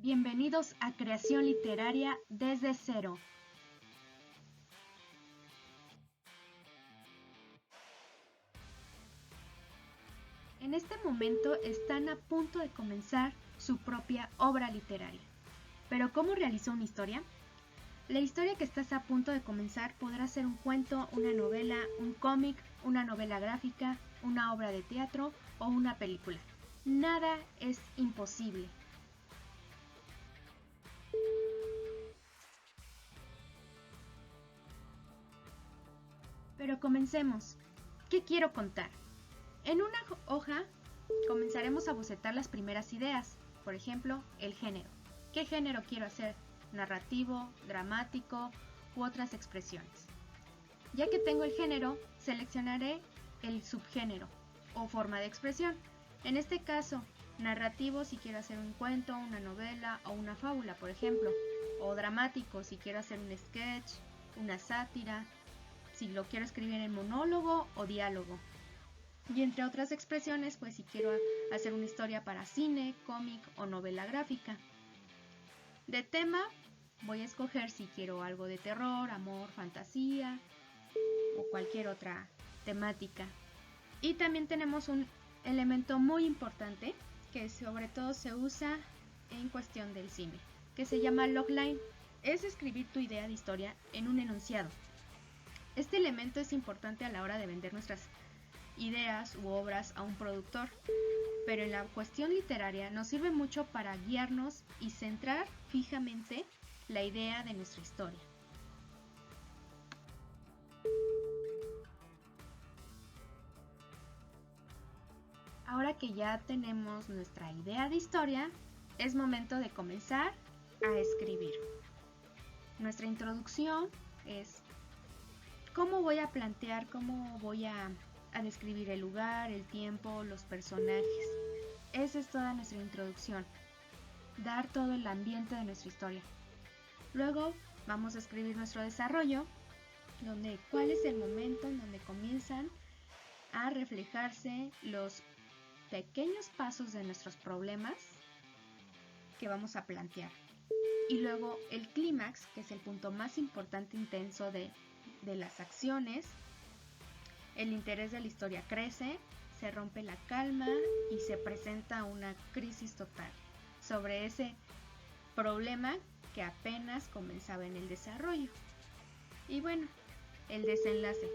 Bienvenidos a Creación Literaria desde cero. En este momento están a punto de comenzar su propia obra literaria. ¿Pero cómo realizó una historia? La historia que estás a punto de comenzar podrá ser un cuento, una novela, un cómic, una novela gráfica, una obra de teatro o una película. Nada es imposible. Pero comencemos. ¿Qué quiero contar? En una hoja comenzaremos a bocetar las primeras ideas. Por ejemplo, el género. ¿Qué género quiero hacer? Narrativo, dramático u otras expresiones. Ya que tengo el género, seleccionaré el subgénero o forma de expresión. En este caso, narrativo si quiero hacer un cuento, una novela o una fábula, por ejemplo. O dramático si quiero hacer un sketch, una sátira, si lo quiero escribir en monólogo o diálogo. Y entre otras expresiones, pues si quiero hacer una historia para cine, cómic o novela gráfica. De tema, voy a escoger si quiero algo de terror, amor, fantasía o cualquier otra temática. Y también tenemos un elemento muy importante que sobre todo se usa en cuestión del cine, que se llama logline. Es escribir tu idea de historia en un enunciado. Este elemento es importante a la hora de vender nuestras ideas u obras a un productor, pero en la cuestión literaria nos sirve mucho para guiarnos y centrar fijamente la idea de nuestra historia. Ahora que ya tenemos nuestra idea de historia, es momento de comenzar a escribir. Nuestra introducción es cómo voy a plantear, cómo voy a describir el lugar, el tiempo, los personajes. Esa es toda nuestra introducción. Dar todo el ambiente de nuestra historia. Luego vamos a escribir nuestro desarrollo, donde cuál es el momento en donde comienzan a reflejarse los pequeños pasos de nuestros problemas que vamos a plantear. Y luego el clímax, que es el punto más importante, intenso de las acciones. El interés de la historia crece, se rompe la calma y se presenta una crisis total sobre ese problema que apenas comenzaba en el desarrollo. Y bueno, el desenlace,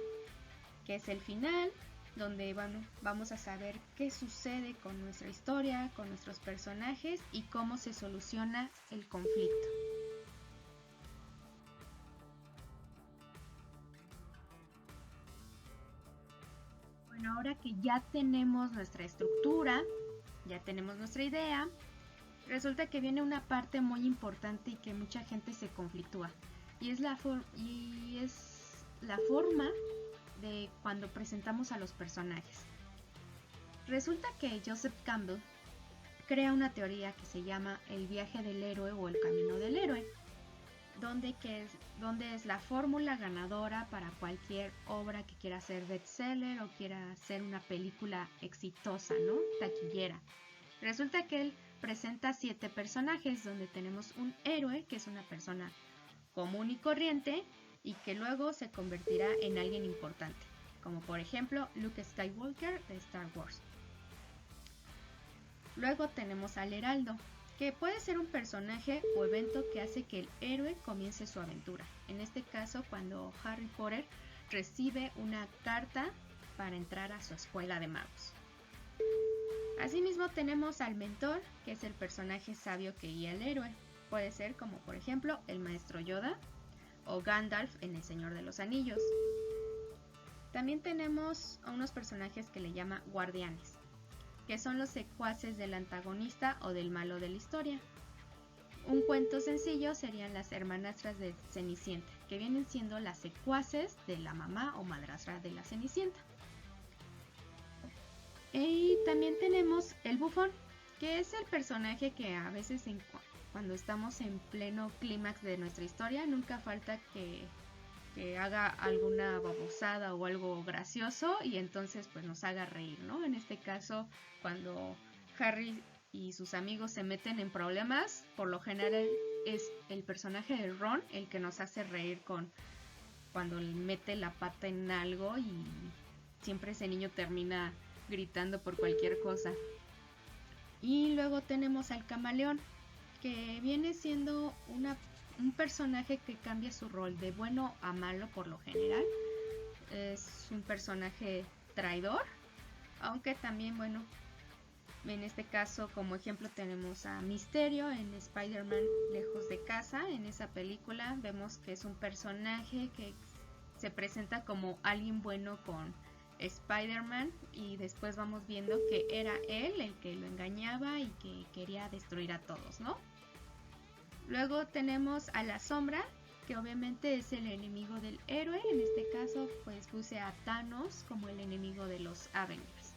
que es el final, donde vamos a saber qué sucede con nuestra historia, con nuestros personajes y cómo se soluciona el conflicto. Bueno, ahora que ya tenemos nuestra estructura, ya tenemos nuestra idea, resulta que viene una parte muy importante y que mucha gente se conflictúa. Y es la forma de cuando presentamos a los personajes. Resulta que Joseph Campbell crea una teoría que se llama el viaje del héroe o el camino del héroe, donde es la fórmula ganadora para cualquier obra que quiera ser bestseller o quiera hacer una película exitosa, ¿no? Taquillera. Resulta que él presenta 7 personajes, donde tenemos un héroe, que es una persona común y corriente, y que luego se convertirá en alguien importante, como por ejemplo Luke Skywalker de Star Wars. Luego tenemos al Heraldo, que puede ser un personaje o evento que hace que el héroe comience su aventura. En este caso, cuando Harry Potter recibe una carta para entrar a su escuela de magos. Asimismo tenemos al mentor, que es el personaje sabio que guía al héroe. Puede ser como por ejemplo el maestro Yoda o Gandalf en El Señor de los Anillos. También tenemos a unos personajes que le llama guardianes, que son los secuaces del antagonista o del malo de la historia. Un cuento sencillo serían las hermanastras de Cenicienta, que vienen siendo las secuaces de la mamá o madrastra de la Cenicienta. Y también tenemos el bufón, que es el personaje que a veces cuando estamos en pleno clímax de nuestra historia, nunca falta que haga alguna babosada o algo gracioso y entonces pues nos haga reír, ¿no? En este caso, cuando Harry y sus amigos se meten en problemas, por lo general es el personaje de Ron el que nos hace reír con cuando mete la pata en algo y siempre ese niño termina gritando por cualquier cosa. Y luego tenemos al camaleón, que viene siendo un personaje que cambia su rol de bueno a malo por lo general. Es un personaje traidor, aunque también, bueno, en este caso como ejemplo tenemos a Misterio en Spider-Man Lejos de Casa. En esa película vemos que es un personaje que se presenta como alguien bueno con Spider-Man y después vamos viendo que era él el que lo engañaba y que quería destruir a todos, ¿no? Luego tenemos a la Sombra, que obviamente es el enemigo del héroe. En este caso pues puse a Thanos como el enemigo de los Avengers.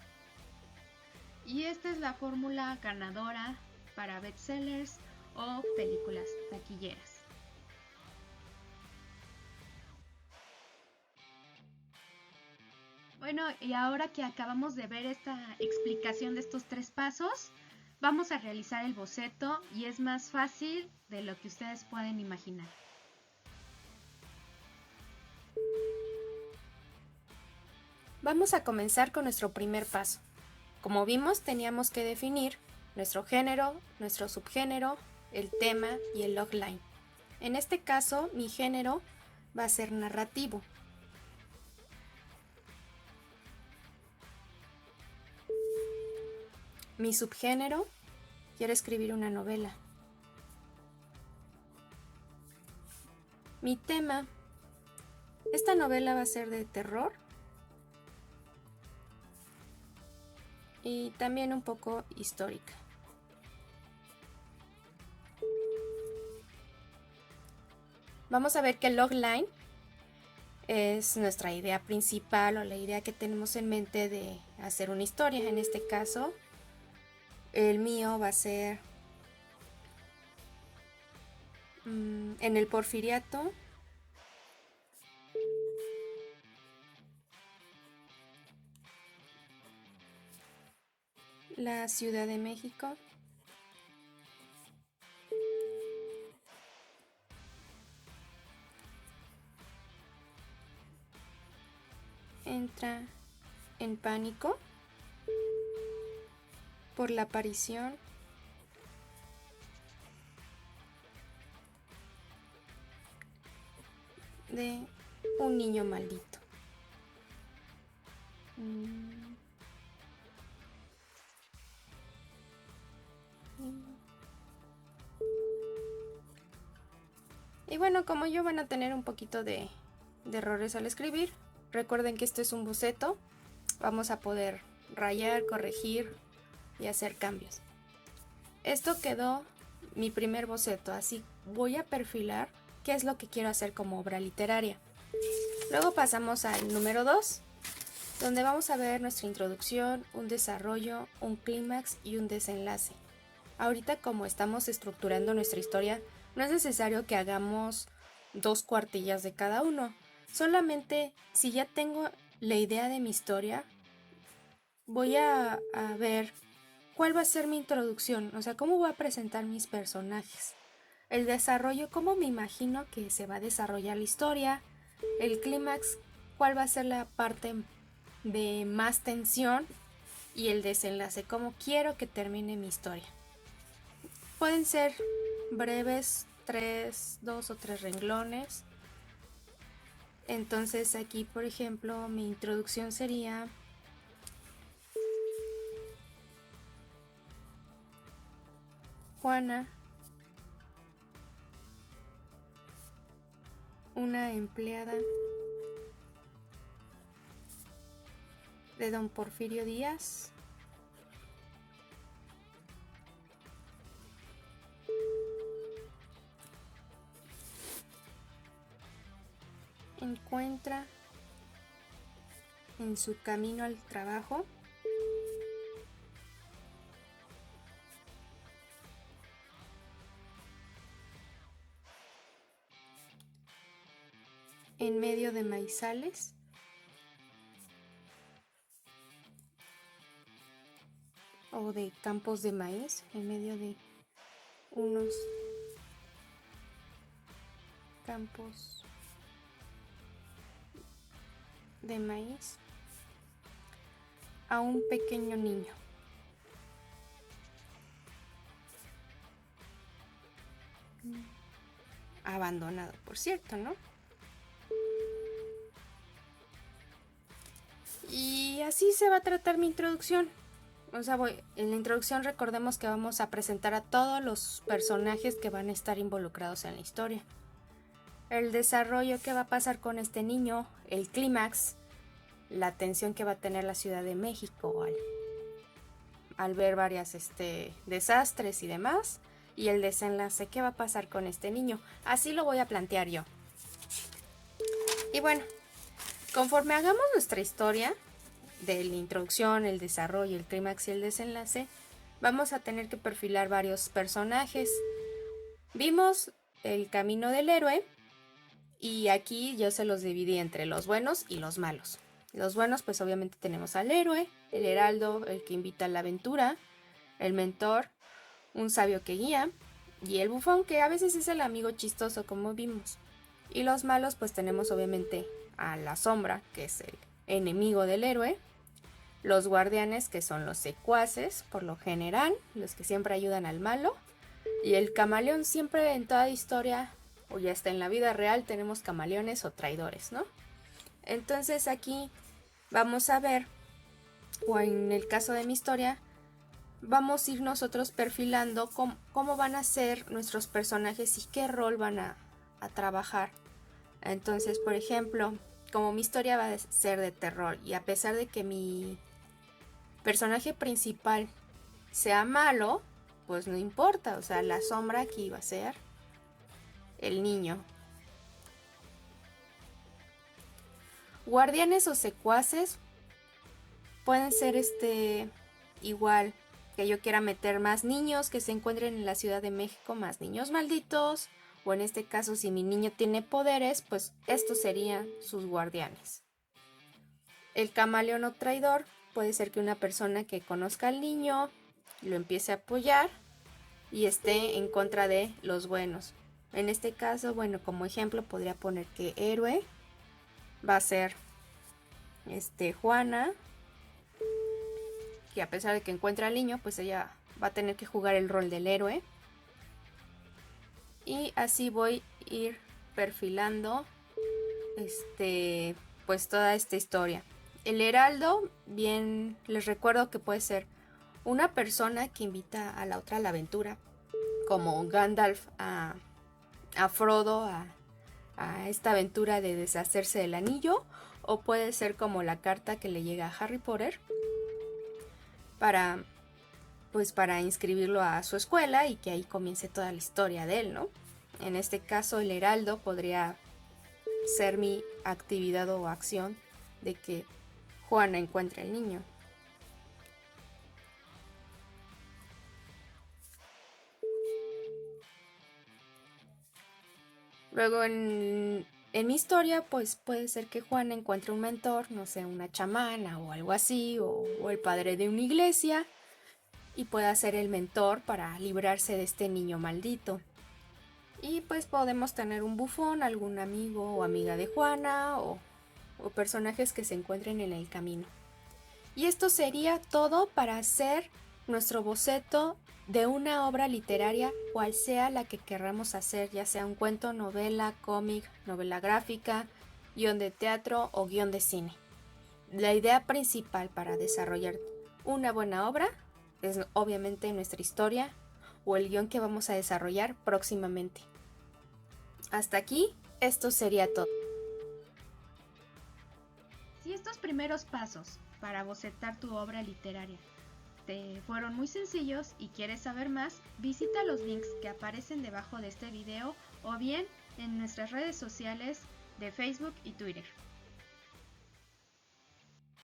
Y esta es la fórmula ganadora para bestsellers o películas taquilleras. Bueno, y ahora que acabamos de ver esta explicación de estos 3 pasos, vamos a realizar el boceto y es más fácil de lo que ustedes pueden imaginar. Vamos a comenzar con nuestro primer paso. Como vimos, teníamos que definir nuestro género, nuestro subgénero, el tema y el logline. En este caso, mi género va a ser narrativo. Mi subgénero, quiero escribir una novela. Mi tema, esta novela va a ser de terror y también un poco histórica. Vamos a ver que el logline es nuestra idea principal o la idea que tenemos en mente de hacer una historia. En este caso, el mío va a ser en el Porfiriato. La Ciudad de México. Entra en pánico por la aparición de un niño maldito. Y bueno, como yo van a tener un poquito de errores al escribir, recuerden que esto es un boceto, vamos a poder rayar, corregir y hacer cambios. Esto quedó mi primer boceto, así voy a perfilar qué es lo que quiero hacer como obra literaria. Luego pasamos al número 2, donde vamos a ver nuestra introducción, un desarrollo, un clímax y un desenlace. Ahorita, como estamos estructurando nuestra historia, no es necesario que hagamos 2 cuartillas de cada uno. Solamente si ya tengo la idea de mi historia, voy a ver cuál va a ser mi introducción, o sea, cómo voy a presentar mis personajes. El desarrollo, cómo me imagino que se va a desarrollar la historia. El clímax, cuál va a ser la parte de más tensión. Y el desenlace, cómo quiero que termine mi historia. Pueden ser breves, 2 o 3 renglones. Entonces aquí, por ejemplo, mi introducción sería: Juana, una empleada de don Porfirio Díaz, encuentra en su camino al trabajo en medio de maizales o de campos de maíz en medio de unos campos de maíz a un pequeño niño. Abandonado, por cierto, ¿no? Y así se va a tratar mi introducción. O sea, en la introducción recordemos que vamos a presentar a todos los personajes que van a estar involucrados en la historia. El desarrollo que va a pasar con este niño, el clímax, la atención que va a tener la Ciudad de México al ver varias desastres y demás, y el desenlace, qué va a pasar con este niño. Así lo voy a plantear yo. Y bueno, conforme hagamos nuestra historia de la introducción, el desarrollo, el clímax y el desenlace, vamos a tener que perfilar varios personajes. Vimos el camino del héroe y aquí yo se los dividí entre los buenos y los malos. Los buenos, pues obviamente tenemos al héroe, el heraldo, el que invita a la aventura, el mentor, un sabio que guía, y el bufón, que a veces es el amigo chistoso, como vimos. Y los malos, pues tenemos obviamente a la sombra, que es el enemigo del héroe, los guardianes, que son los secuaces, por lo general, los que siempre ayudan al malo, y el camaleón. Siempre en toda historia, o ya está en la vida real, tenemos camaleones o traidores, ¿no? Entonces aquí vamos a ver, o en el caso de mi historia, vamos a ir nosotros perfilando cómo van a ser nuestros personajes y qué rol van a trabajar. Entonces, por ejemplo, como mi historia va a ser de terror, y a pesar de que mi personaje principal sea malo, pues no importa, o sea, la sombra aquí va a ser el niño. Guardianes o secuaces pueden ser igual que yo quiera meter más niños que se encuentren en la Ciudad de México, más niños malditos, o en este caso si mi niño tiene poderes, pues estos serían sus guardianes. El camaleón o traidor puede ser que una persona que conozca al niño lo empiece a apoyar y esté en contra de los buenos. En este caso, bueno, como ejemplo podría poner que héroe va a ser Juana, que a pesar de que encuentra al niño, pues ella va a tener que jugar el rol del héroe. Y así voy a ir perfilando pues toda esta historia. El heraldo, bien les recuerdo que puede ser una persona que invita a la otra a la aventura, como Gandalf a Frodo a esta aventura de deshacerse del anillo, o puede ser como la carta que le llega a Harry Potter para inscribirlo a su escuela y que ahí comience toda la historia de él, ¿no? En este caso, el heraldo podría ser mi actividad o acción de que Juana encuentre al niño. Luego en mi historia, pues puede ser que Juana encuentre un mentor, no sé, una chamana o algo así, o el padre de una iglesia, y pueda ser el mentor para librarse de este niño maldito. Y pues podemos tener un bufón, algún amigo o amiga de Juana, o personajes que se encuentren en el camino. Y esto sería todo para hacer nuestro boceto de una obra literaria, cual sea la que querramos hacer, ya sea un cuento, novela, cómic, novela gráfica, guión de teatro o guión de cine. La idea principal para desarrollar una buena obra es obviamente nuestra historia o el guión que vamos a desarrollar próximamente. Hasta aquí, esto sería todo. Si estos primeros pasos para bocetar tu obra literaria te fueron muy sencillos y quieres saber más, visita los links que aparecen debajo de este video o bien en nuestras redes sociales de Facebook y Twitter.